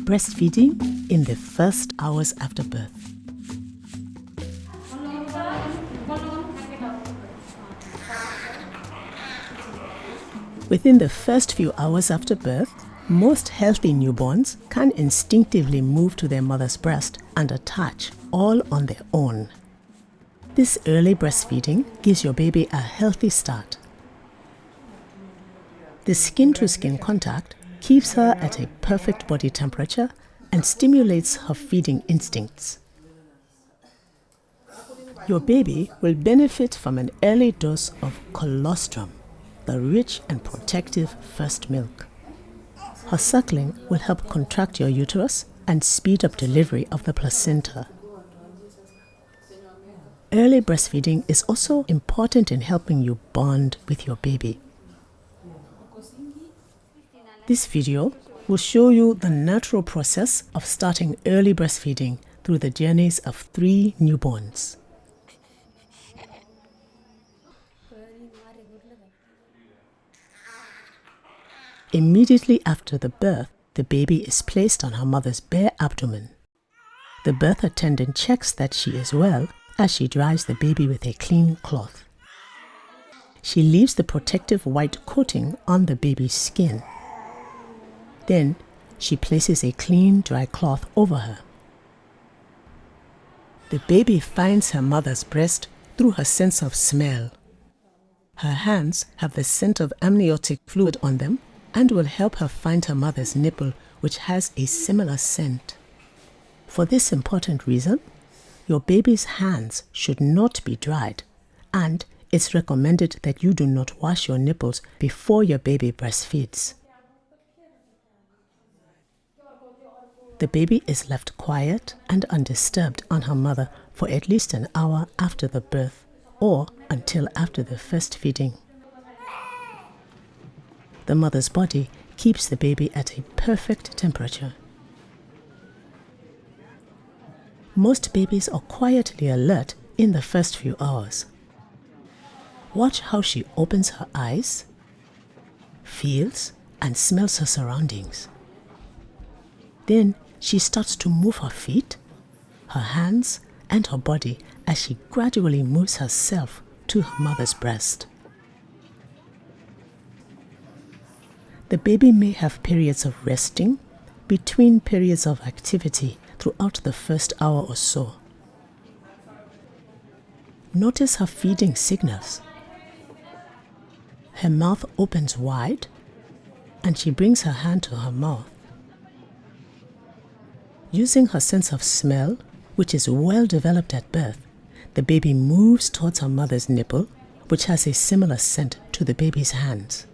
Breastfeeding in the first hours after birth. Within the first few hours after birth, most healthy newborns can instinctively move to their mother's breast and attach all on their own. This early breastfeeding gives your baby a healthy start. The skin-to-skin contact keeps her at a perfect body temperature and stimulates her feeding instincts. Your baby will benefit from an early dose of colostrum, the rich and protective first milk. Her suckling will help contract your uterus and speed up delivery of the placenta. Early breastfeeding is also important in helping you bond with your baby. This video will show you the natural process of starting early breastfeeding through the journeys of 3 newborns. Immediately after the birth, the baby is placed on her mother's bare abdomen. The birth attendant checks that she is well as she dries the baby with a clean cloth. She leaves the protective white coating on the baby's skin. Then, she places a clean, dry cloth over her. The baby finds her mother's breast through her sense of smell. Her hands have the scent of amniotic fluid on them and will help her find her mother's nipple, which has a similar scent. For this important reason, your baby's hands should not be dried, and it's recommended that you do not wash your nipples before your baby breastfeeds. The baby is left quiet and undisturbed on her mother for at least an hour after the birth or until after the first feeding. The mother's body keeps the baby at a perfect temperature. Most babies are quietly alert in the first few hours. Watch how she opens her eyes, feels and smells her surroundings. Then she starts to move her feet, her hands and her body as she gradually moves herself to her mother's breast. The baby may have periods of resting between periods of activity throughout the first hour or so. Notice her feeding signals. Her mouth opens wide and she brings her hand to her mouth. Using her sense of smell, which is well developed at birth, the baby moves towards her mother's nipple, which has a similar scent to the baby's hands.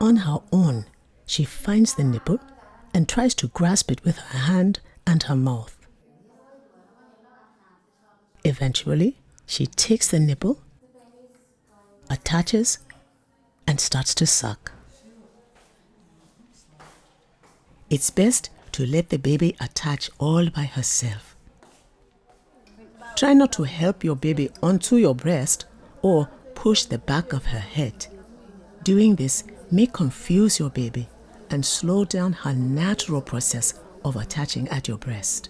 On her own, she finds the nipple and tries to grasp it with her hand and her mouth. Eventually, she takes the nipple, attaches, and starts to suck. It's best to let the baby attach all by herself. Try not to help your baby onto your breast or push the back of her head. Doing this may confuse your baby and slow down her natural process of attaching at your breast.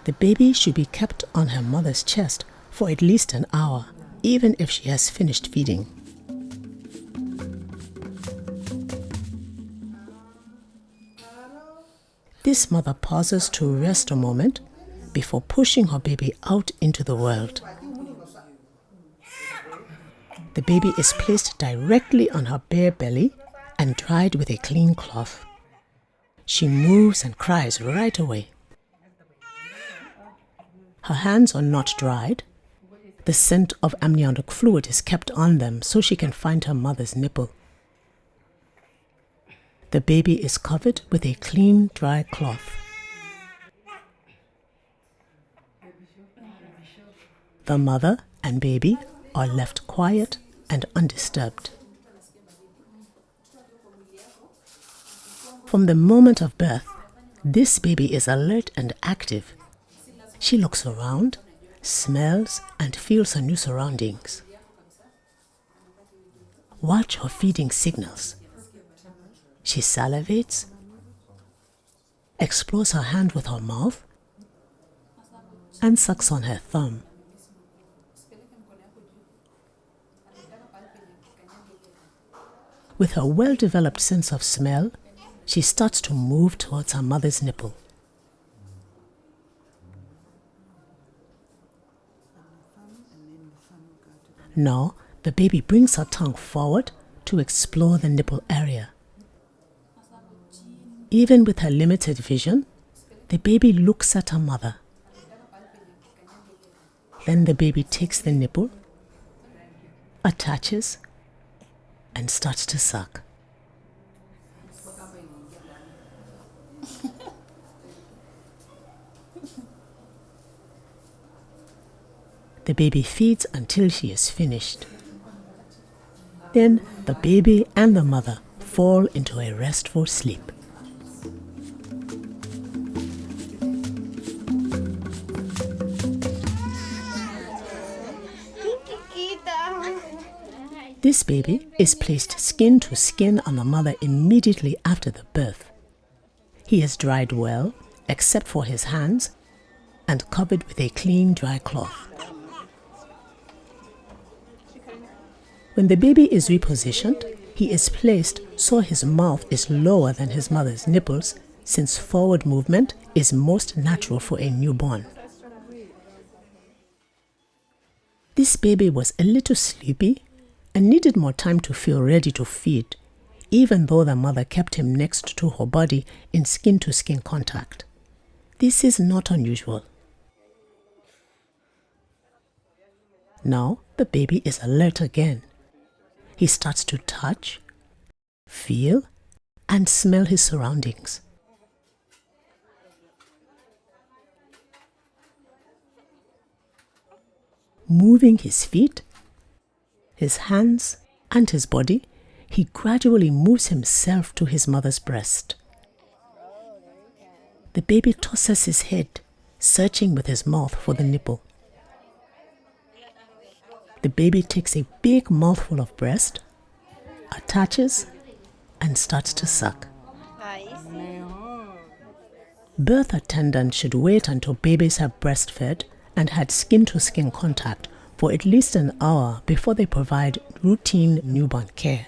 The baby should be kept on her mother's chest for at least an hour, even if she has finished feeding. This mother pauses to rest a moment before pushing her baby out into the world. The baby is placed directly on her bare belly and dried with a clean cloth. She moves and cries right away. Her hands are not dried. The scent of amniotic fluid is kept on them so she can find her mother's nipple. The baby is covered with a clean, dry cloth. The mother and baby are left quiet and undisturbed. From the moment of birth, this baby is alert and active. She looks around, smells, and feels her new surroundings. Watch her feeding signals. She salivates, explores her hand with her mouth, and sucks on her thumb. With her well-developed sense of smell, she starts to move towards her mother's nipple. Now, the baby brings her tongue forward to explore the nipple area. Even with her limited vision, the baby looks at her mother. Then the baby takes the nipple, attaches, and starts to suck. The baby feeds until she is finished. Then the baby and the mother fall into a restful sleep. This baby is placed skin to skin on the mother immediately after the birth. He is dried well, except for his hands, and covered with a clean, dry cloth. When the baby is repositioned, he is placed so his mouth is lower than his mother's nipples, since forward movement is most natural for a newborn. This baby was a little sleepy and needed more time to feel ready to feed, even though the mother kept him next to her body in skin-to-skin contact. This is not unusual. Now the baby is alert again. He starts to touch, feel, and smell his surroundings. Moving his feet, his hands, and his body, he gradually moves himself to his mother's breast. The baby tosses his head, searching with his mouth for the nipple. The baby takes a big mouthful of breast, attaches, and starts to suck. Birth attendants should wait until babies have breastfed and had skin-to-skin contact for at least an hour before they provide routine newborn care.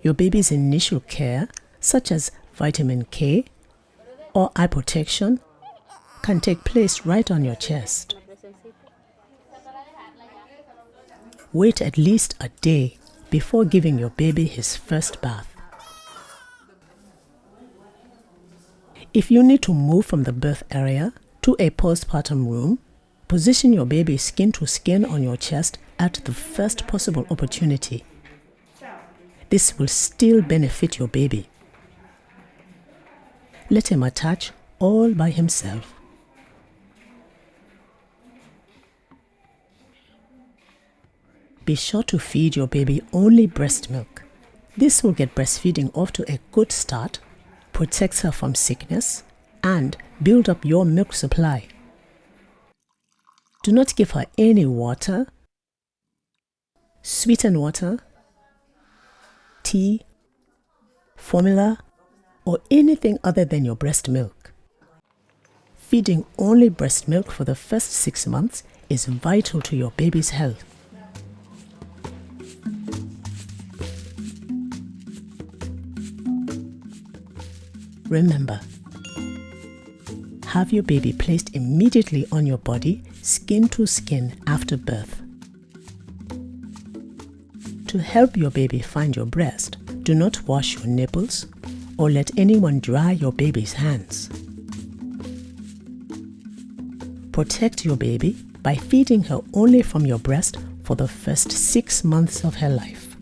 Your baby's initial care, such as vitamin K or eye protection, can take place right on your chest. Wait at least a day before giving your baby his first bath. If you need to move from the birth area to a postpartum room, position your baby skin to skin on your chest at the first possible opportunity. This will still benefit your baby. Let him attach all by himself. Be sure to feed your baby only breast milk. This will get breastfeeding off to a good start, protects her from sickness, and build up your milk supply. Do not give her any water, sweetened water, tea, formula, or anything other than your breast milk. Feeding only breast milk for the first 6 months is vital to your baby's health. Remember, have your baby placed immediately on your body, skin to skin after birth. To help your baby find your breast, do not wash your nipples or let anyone dry your baby's hands. Protect your baby by feeding her only from your breast for the first 6 months of her life.